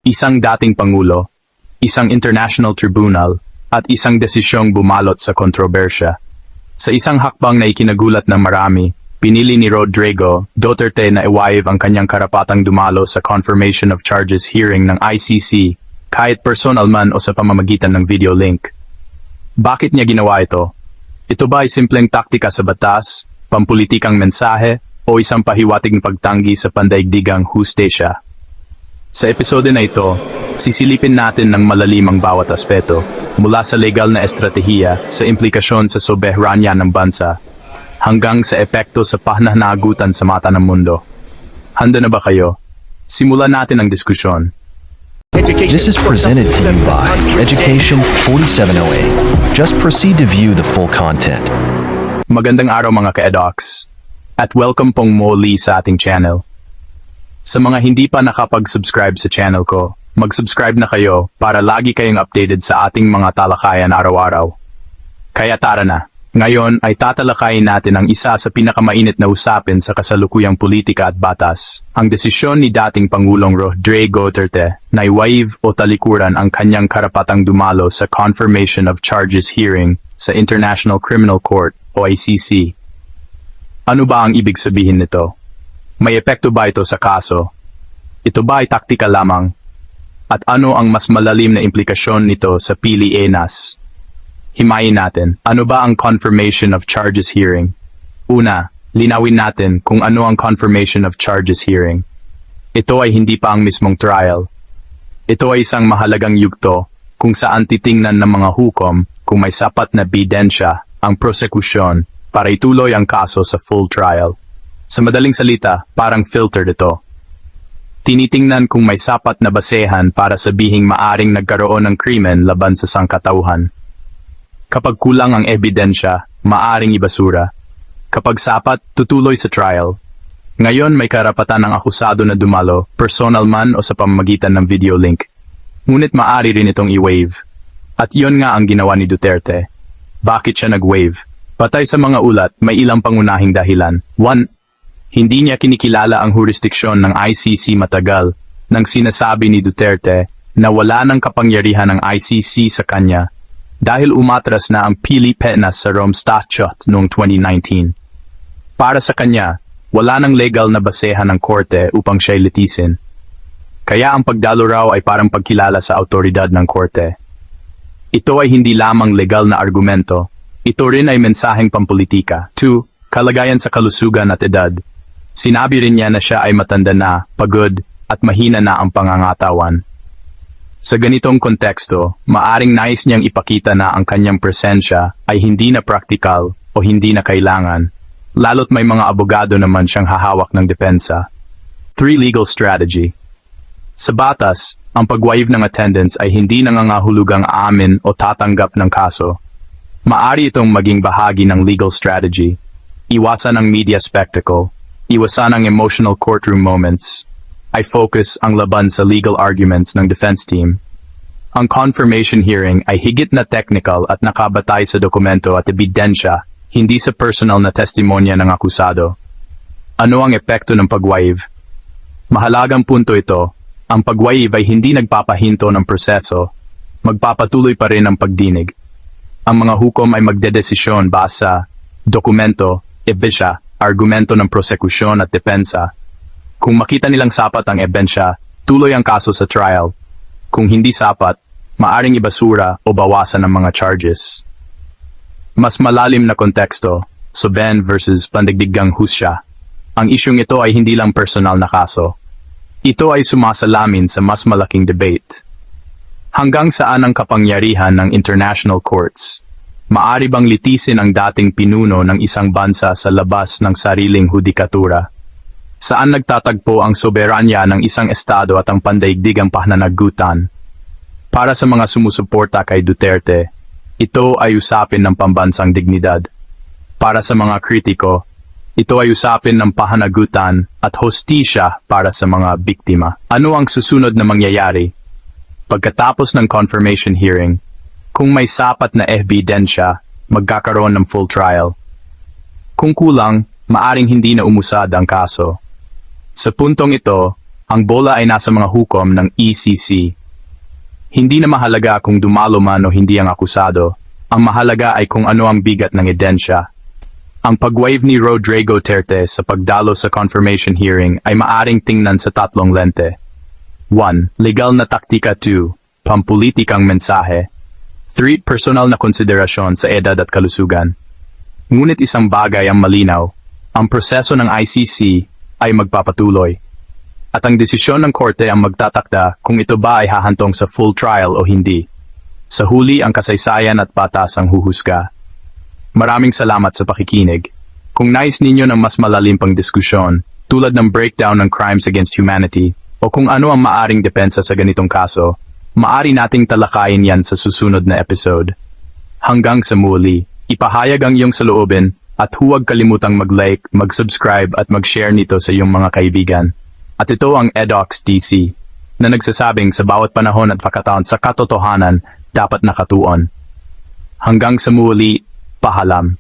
isang dating pangulo, isang international tribunal, at isang desisyong bumalot sa kontrobersya. Sa isang hakbang na ikinagulat ng marami, pinili ni Rodrigo Duterte na i-waive ang kanyang karapatang dumalo sa confirmation of charges hearing ng ICC, kahit personal man o sa pamamagitan ng video link. Bakit niya ginawa ito? Ito ba ay simpleng taktika sa batas, pampulitikang mensahe, o isang pahiwatig na pagtanggi sa pandaigdigang hustisya? Sa episode na ito, sisilipin natin ng malalimang bawat aspeto, mula sa legal na estratehiya sa implikasyon sa soberanya ng bansa, hanggang sa epekto sa pahnanagutan sa mata ng mundo. Handa na ba kayo? Simulan natin ang diskusyon. This is presented to you by Education 4708. Just proceed to view the full content. Magandang araw mga ka-edocs, at welcome pong muli sa ating channel. Sa mga hindi pa nakapag-subscribe sa channel ko, mag-subscribe na kayo para lagi kayong updated sa ating mga talakayan araw-araw. Kaya tara na, ngayon ay tatalakayin natin ang isa sa pinakamainit na usapin sa kasalukuyang politika at batas, ang desisyon ni dating Pangulong Rodrigo Duterte na i-waive o talikuran ang kanyang karapatang dumalo sa confirmation of charges hearing sa International Criminal Court o ICC. Ano ba ang ibig sabihin nito? May epekto ba ito sa kaso? Ito ba ay taktika lamang? At ano ang mas malalim na implikasyon nito sa Pilipinas? Himayin natin, ano ba ang confirmation of charges hearing? Una, linawin natin kung ano ang confirmation of charges hearing. Ito ay hindi pa ang mismong trial. Ito ay isang mahalagang yugto kung saan titingnan ng mga hukom kung may sapat na ebidensya ang prosekusyon para ituloy ang kaso sa full trial. Sa madaling salita, parang filtered ito. Tinitingnan kung may sapat na basehan para sabihing maaring nagkaroon ng krimen laban sa sangkatauhan. Kapag kulang ang ebidensya, maaring ibasura. Kapag sapat, tutuloy sa trial. Ngayon may karapatan ang akusado na dumalo, personal man o sa pamamagitan ng video link. Ngunit maaari rin itong i-waive. At iyon nga ang ginawa ni Duterte. Bakit siya nag-waive? Patay sa mga ulat, may ilang pangunahing dahilan. 1. Hindi niya kinikilala ang jurisdiksyon ng ICC matagal nang sinasabi ni Duterte na wala ng kapangyarihan ng ICC sa kanya dahil umatras na ang Pilipinas sa Rome Statute noong 2019. Para sa kanya, wala ng legal na basehan ng korte upang siya'y litisin. Kaya ang pagdalo raw ay parang pagkilala sa autoridad ng korte. Ito ay hindi lamang legal na argumento, ito rin ay mensaheng pampolitika. 2. Kalagayan sa kalusugan at edad. Sinabi rin niya na siya ay matanda na, pagod, at mahina na ang pangangatawan. Sa ganitong konteksto, maaring nais niyang ipakita na ang kanyang presensya ay hindi na praktikal o hindi na kailangan, lalo't may mga abogado naman siyang hahawak ng depensa. 3. Legal strategy. Sa batas, ang pag-waive ng attendance ay hindi nangangahulugang aamin o tatanggap ng kaso. Maari itong maging bahagi ng legal strategy. Iwasan ang media spectacle. Iwasan ang emotional courtroom moments. I focus ang laban sa legal arguments ng defense team. Ang confirmation hearing ay higit na technical at nakabatay sa dokumento at ebidensya, hindi sa personal na testimonya ng akusado. Ano ang epekto ng pag-waive? Mahalagang punto ito, ang pag-waive ay hindi nagpapahinto ng proseso, magpapatuloy pa rin ang pagdinig. Ang mga hukom ay magdedesisyon base sa dokumento, ebidensya, argumento ng prosekusyon at depensa. Kung makita nilang sapat ang ebidensya, tuloy ang kaso sa trial. Kung hindi sapat, maaring ibasura o bawasan ang mga charges. Mas malalim na konteksto, Soben versus pandigdigang husya. Ang isyong ito ay hindi lang personal na kaso. Ito ay sumasalamin sa mas malaking debate. Hanggang saan ang kapangyarihan ng international courts? Maari bang litisin ang dating pinuno ng isang bansa sa labas ng sariling hudikatura? Saan nagtatagpo ang soberanya ng isang estado at ang pandaigdigang pahnanagutan? Para sa mga sumusuporta kay Duterte, ito ay usapin ng pambansang dignidad. Para sa mga kritiko, ito ay usapin ng pahanagutan at hostisya para sa mga biktima. Ano ang susunod na mangyayari? Pagkatapos ng confirmation hearing, kung may sapat na ebidensya, magkakaroon ng full trial. Kung kulang, maaring hindi na umusad ang kaso. Sa puntong ito, Ang bola ay nasa mga hukom ng ECC. Hindi na mahalaga kung dumalo man o hindi ang akusado. Ang mahalaga ay kung ano ang bigat ng ebidensya. Ang pag-waive ni Rodrigo Duterte sa pagdalo sa confirmation hearing ay maaring tingnan sa tatlong lente. 1. Legal na taktika. 2. Pampulitikang mensahe. 3. Personal na konsiderasyon sa edad at kalusugan. Ngunit isang bagay ang malinaw. Ang proseso ng ICC ay magpapatuloy. At ang desisyon ng korte ang magtatakda kung ito ba ay hahantong sa full trial o hindi. Sa huli, ang kasaysayan at batas ang huhusga. Maraming salamat sa pakikinig. Kung nais ninyo ng mas malalim pang diskusyon, tulad ng breakdown ng crimes against humanity, o kung ano ang maaring depensa sa ganitong kaso, maari nating talakayin yan sa susunod na episode. Hanggang sa muli, ipahayag ang iyong saloobin at huwag kalimutang mag-like, mag-subscribe at mag-share nito sa iyong mga kaibigan. At ito ang Edox DC, na nagsasabing sa bawat panahon at pagkataon sa katotohanan dapat nakatuon. Hanggang sa muli, paalam.